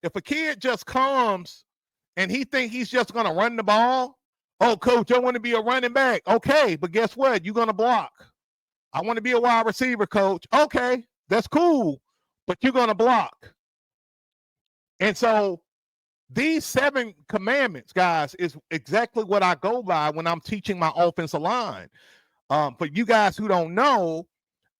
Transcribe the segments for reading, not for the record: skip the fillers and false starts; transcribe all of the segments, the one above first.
If a kid just comes and he think he's just going to run the ball, oh, coach, I want to be a running back. Okay, but guess what? You're going to block. I want to be a wide receiver, coach. Okay, that's cool, but you're going to block. And so these 7 commandments, guys, is exactly what I go by when I'm teaching my offensive line. For you guys who don't know,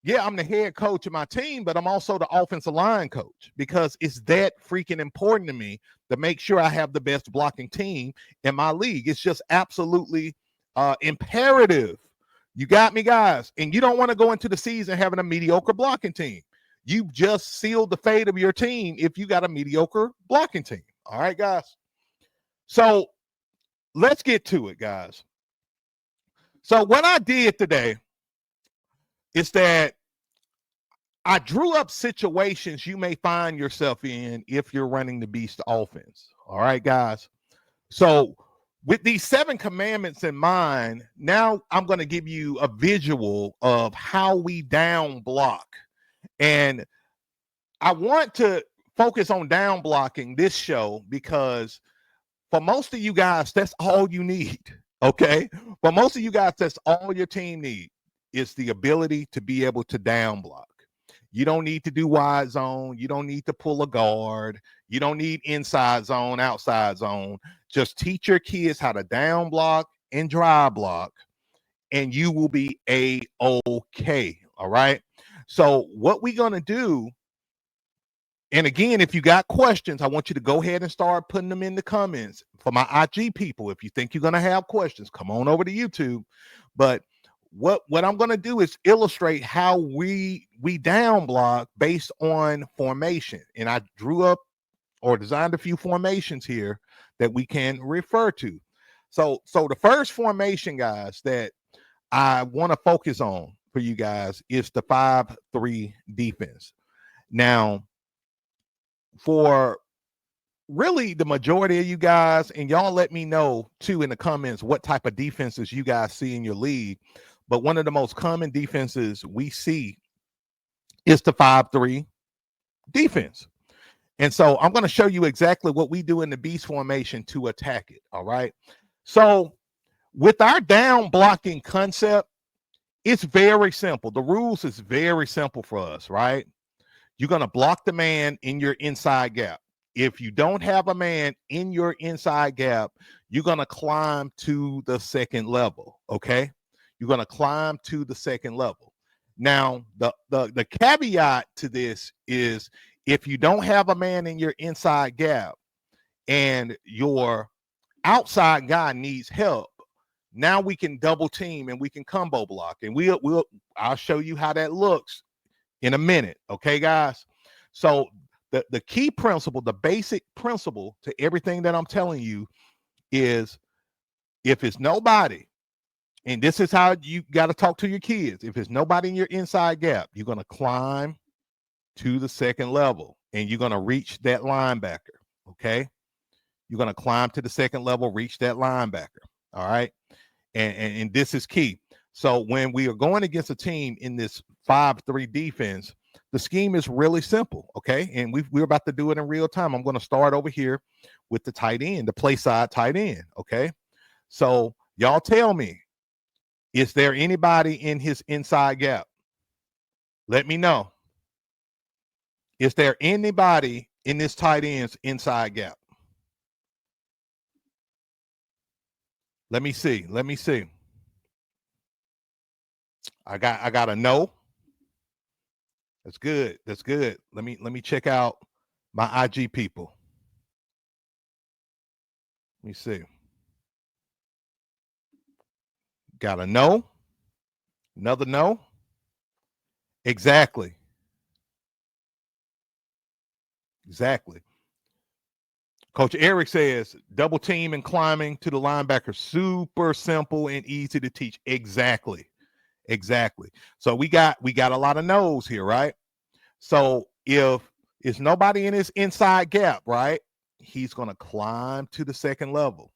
yeah, I'm the head coach of my team, but I'm also the offensive line coach because it's that freaking important to me to make sure I have the best blocking team in my league. It's just absolutely imperative. You got me, guys? And you don't want to go into the season having a mediocre blocking team. You just sealed the fate of your team if you got a mediocre blocking team. All right, guys. So let's get to it, guys. So what I did today is that I drew up situations you may find yourself in if you're running the Beast offense. All right, guys. So with these 7 commandments in mind, now I'm going to give you a visual of how we down block. And I want to focus on down blocking this show because for most of you guys, that's all you need. Okay. For most of you guys, that's all your team needs is the ability to be able to down block. You don't need to do wide zone. You don't need to pull a guard. You don't need inside zone, outside zone. Just teach your kids how to down block and dry block, and you will be A-OK. All right. So what we're going to do, and again, if you got questions, I want you to go ahead and start putting them in the comments. For my IG people, if you think you're going to have questions, come on over to YouTube. But what I'm going to do is illustrate how we down block based on formation. And I drew up or designed a few formations here that we can refer to. So the first formation, guys, that I want to focus on for you guys is the 5-3 defense. Now, for really the majority of you guys, and y'all let me know too in the comments what type of defenses you guys see in your league. But one of the most common defenses we see is the 5-3 defense. And so I'm going to show you exactly what we do in the Beast formation to attack it. All right. So with our down blocking concept, it's very simple. The rules is very simple for us, right? You're going to block the man in your inside gap. If you don't have a man in your inside gap, you're going to climb to the second level. Okay. You're going to climb to the second level. Now, the caveat to this is if you don't have a man in your inside gap and your outside guy needs help, now we can double team and we can combo block. And I'll show you how that looks in a minute. Okay, guys? So the key principle, the basic principle to everything that I'm telling you is if it's nobody, and this is how you got to talk to your kids. If there's nobody in your inside gap, you're going to climb to the second level and you're going to reach that linebacker. Okay. You're going to climb to the second level, reach that linebacker. All right. And this is key. So when we are going against a team in this 5-3 defense, the scheme is really simple. Okay. And we're about to do it in real time. I'm going to start over here with the tight end, the play side tight end. Okay. So y'all tell me, is there anybody in his inside gap? Let me know. Is there anybody in this tight end's inside gap? Let me see. I got a no. That's good. Let me check out my IG people. Let me see. Got a no. Another no. Exactly. Coach Eric says double team and climbing to the linebacker, super simple and easy to teach. Exactly. So we got a lot of no's here, right? So if it's nobody in his inside gap, right, he's going to climb to the second level.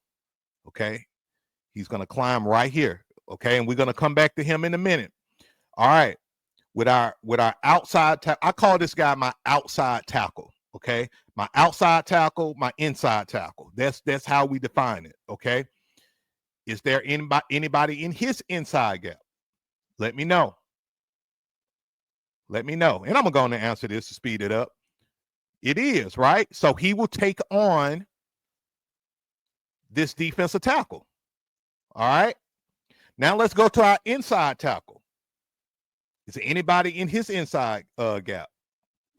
Okay. He's going to climb right here. Okay. And we're going to come back to him in a minute. All right. With our outside tackle, I call this guy my outside tackle. Okay, my outside tackle, my inside tackle. That's how we define it. Okay, my inside tackle. That's how we define it. Okay, is there anybody in his inside gap? Let me know. Let me know, and I'm gonna go on and answer this to speed it up. It is right. So he will take on this defensive tackle. All right. Now let's go to our inside tackle. Is there anybody in his inside gap?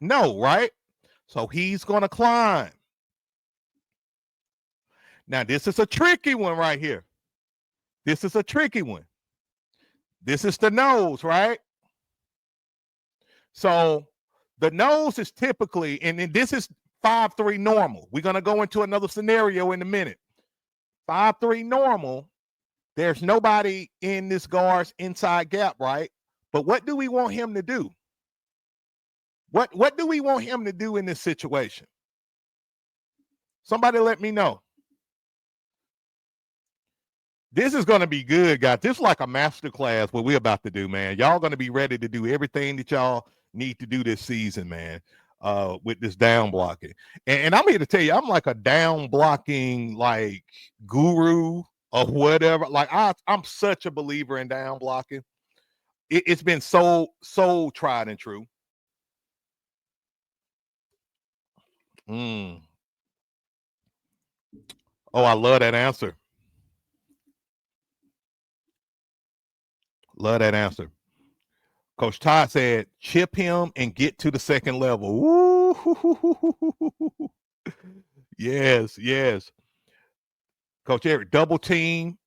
No, right? So he's going to climb. Now, this is a tricky one right here. This is a tricky one. This is the nose, right? So the nose is typically, and this is 5-3 normal. We're going to go into another scenario in a minute. 5-3 normal. There's nobody in this guard's inside gap, right? But what do we want him to do? What do we want him to do in this situation? Somebody let me know. This is going to be good, guys. This is like a master class what we're about to do, man. Y'all going to be ready to do everything that y'all need to do this season, man, with this down blocking. And I'm here to tell you, I'm like a down blocking like guru or whatever. Like I'm such a believer in down blocking. It's been so tried and true. Oh, I love that answer. Love that answer. Coach Todd said, chip him and get to the second level. Ooh. Yes, yes. Coach Eric, double team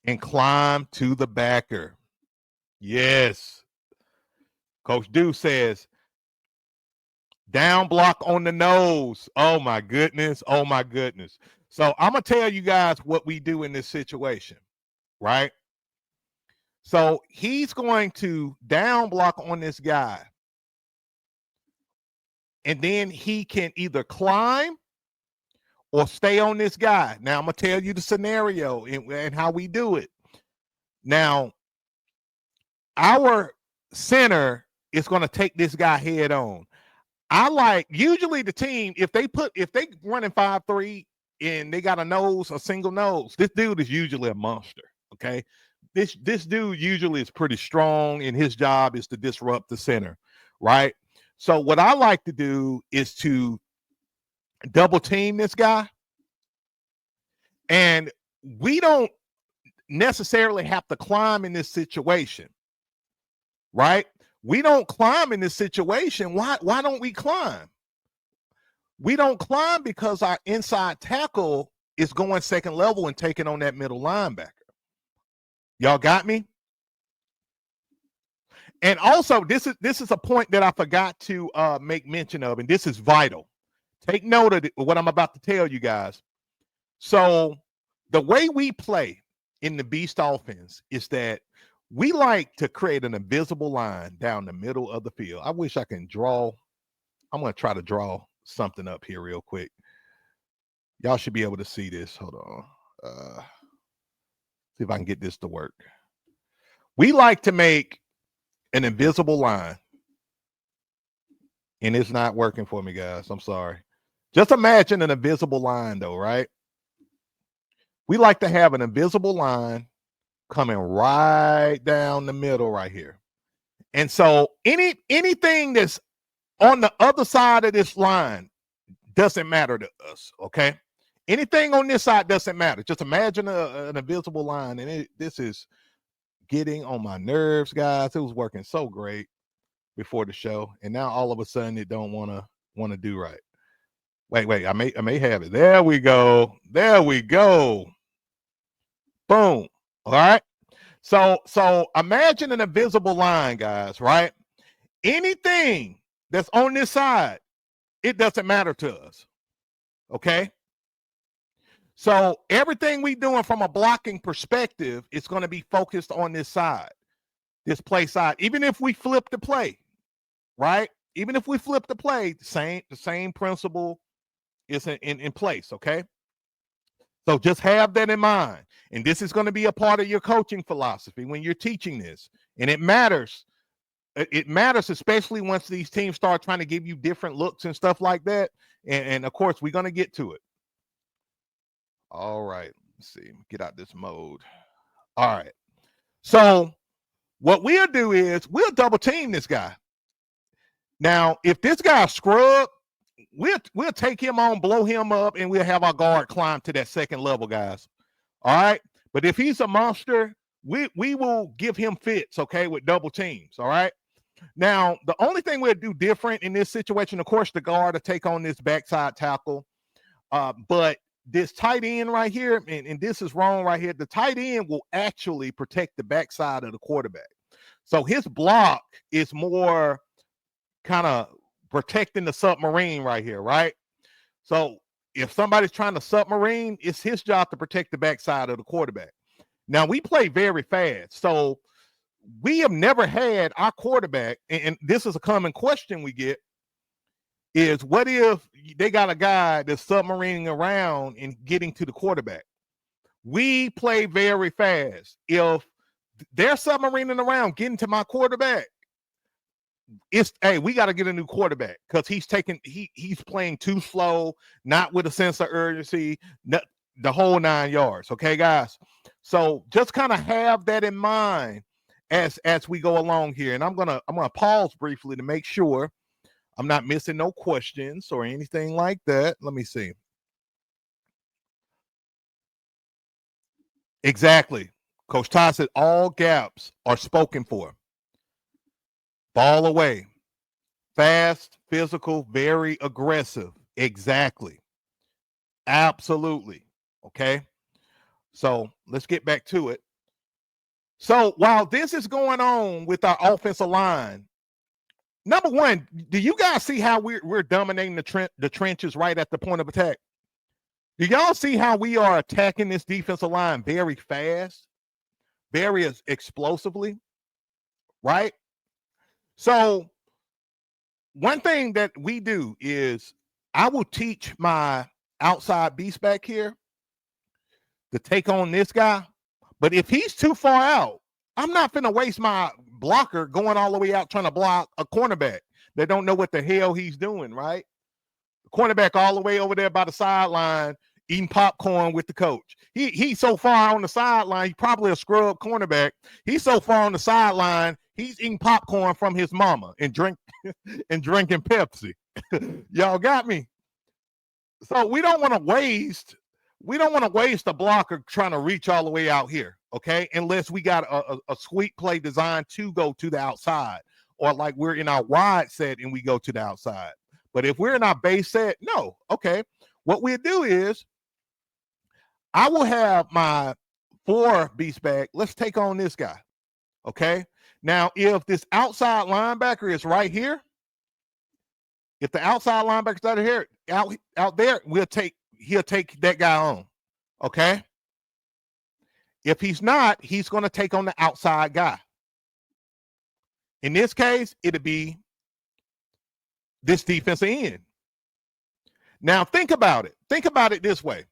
and climb to the backer. Yes. Coach Dew says, down block on the nose. Oh, my goodness. Oh, my goodness. So I'm going to tell you guys what we do in this situation, right? So he's going to down block on this guy. And then he can either climb or stay on this guy. Now, I'm going to tell you the scenario and how we do it. Now, our center is going to take this guy head on. I like usually the team, if they running 5-3 and they got a single nose, this dude is usually a monster. Okay. This dude usually is pretty strong, and his job is to disrupt the center, right? So what I like to do is to double team this guy, and we don't necessarily have to climb in this situation, right? We don't climb in this situation. Why don't we climb? We don't climb because our inside tackle is going second level and taking on that middle linebacker. Y'all got me? And also, this is a point that I forgot to make mention of, and this is vital. Take note of what I'm about to tell you guys. So the way we play in the Beast offense is that we like to create an invisible line down the middle of the field. I wish I can draw. I'm going to try to draw something up here real quick. Y'all should be able to see this. Hold on. See if I can get this to work. We like to make an invisible line. And it's not working for me, guys. I'm sorry. Just imagine an invisible line, though, right? We like to have an invisible line coming right down the middle right here. And so anything that's on the other side of this line doesn't matter to us, okay? Anything on this side doesn't matter. Just imagine an invisible line, and this is getting on my nerves, guys. It was working so great before the show, and now all of a sudden it don't want to do right. Wait, I may have it. There we go. Boom. All right. So imagine an invisible line, guys, right? Anything that's on this side, it doesn't matter to us. Okay. So everything we doing from a blocking perspective is going to be focused on this side, this play side. Even if we flip the play, right? Even if we flip the play, the same principle is in place, okay? So just have that in mind. And this is going to be a part of your coaching philosophy when you're teaching this. And it matters it matters, especially once these teams start trying to give you different looks and stuff like that. And of course, we're going to get to it. All right. Let's see. Get out this mode. All right. So what we'll do is we'll double team this guy. Now, if this guy's scrub, we'll take him on, blow him up, and we'll have our guard climb to that second level, guys. All right. But if he's a monster, we will give him fits, okay, with double teams. All right. Now, the only thing we'll do different in this situation, of course, the guard to take on this backside tackle. But this tight end right here, and this is wrong right here, the tight end will actually protect the backside of the quarterback. So his block is more kind of protecting the submarine right here, right? So if somebody's trying to submarine, it's his job to protect the backside of the quarterback. Now, we play very fast. So we have never had our quarterback, and this is a common question we get, is what if they got a guy that's submarining around and getting to the quarterback? We play very fast. If they're submarining around getting to my quarterback, it's, hey, we got to get a new quarterback because he's playing too slow, not with a sense of urgency, the whole 9 yards. Okay, guys. So just kind of have that in mind as we go along here. And I'm gonna pause briefly to make sure I'm not missing no questions or anything like that. Let me see. Exactly. Coach Todd said all gaps are spoken for. Ball away. Fast, physical, very aggressive. Exactly. Absolutely. Okay. So let's get back to it. So while this is going on with our offensive line, number one, do you guys see how we're dominating the trenches right at the point of attack? Do y'all see how we are attacking this defensive line very fast, very explosively, right? So one thing that we do is I will teach my outside beast back here to take on this guy. But if he's too far out, I'm not finna waste my blocker going all the way out trying to block a cornerback that don't know what the hell he's doing, right? The cornerback all the way over there by the sideline eating popcorn with the coach. He's so far on the sideline, he's probably a scrub cornerback. He's so far on the sideline, he's eating popcorn from his mama and drinking Pepsi. Y'all got me? So we don't want to waste a blocker trying to reach all the way out here, okay? Unless we got a sweet play designed to go to the outside, or like we're in our wide set and we go to the outside. But if we're in our base set, no, okay. What we'll do is I will have my 4 beast back. Let's take on this guy, okay? Now, if this outside linebacker is right here, if the outside linebacker's out of here, out there, he'll take that guy on, okay? If he's not, he's going to take on the outside guy. In this case, it'll be this defensive end. Now, think about it. Think about it this way.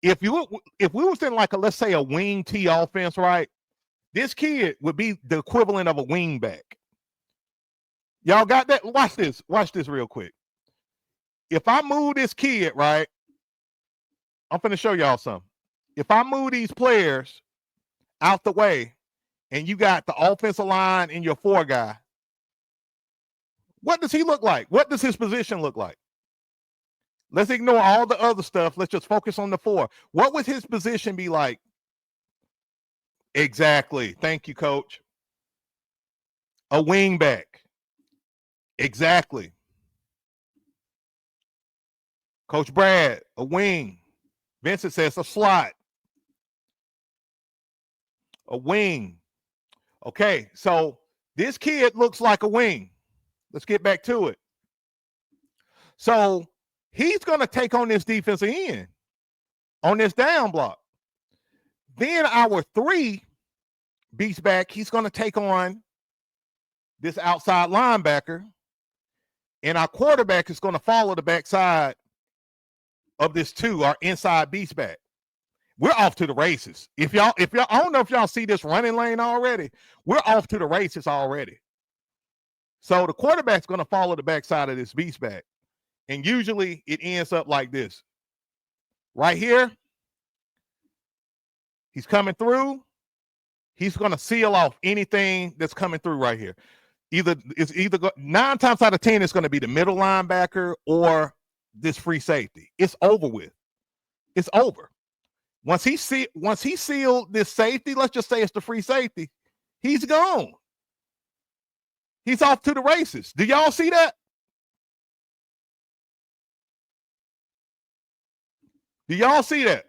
If we was in like let's say a wing T offense, right? This kid would be the equivalent of a wing back. Y'all got that? Watch this. Watch this real quick. If I move this kid, right, I'm going to show y'all something. If I move these players out the way and you got the offensive line and your 4 guy, what does he look like? What does his position look like? Let's ignore all the other stuff. Let's just focus on the 4. What would his position be like? Exactly. Thank you, Coach. A wing back. Exactly. Coach Brad, a wing. Vincent says a slot. A wing. Okay, so this kid looks like a wing. Let's get back to it. So he's going to take on this defensive end on this down block. Then our 3 beats back, he's going to take on this outside linebacker, and our quarterback is going to follow the backside of this 2, our inside beast back. We're off to the races. If y'all, I don't know if y'all see this running lane already. We're off to the races already. So the quarterback's going to follow the backside of this beast back. And usually it ends up like this. Right here, he's coming through. He's going to seal off anything that's coming through right here. It's either 9 times out of 10, it's going to be the middle linebacker or this free safety. It's over with. It's over. Once he sealed this safety, let's just say it's the free safety, he's gone. He's off to the races. Do y'all see that? Do y'all see that?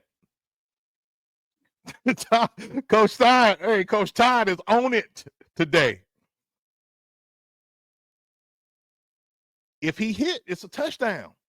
Coach Stein, hey, Coach Stein is on it today. If he hit, it's a touchdown.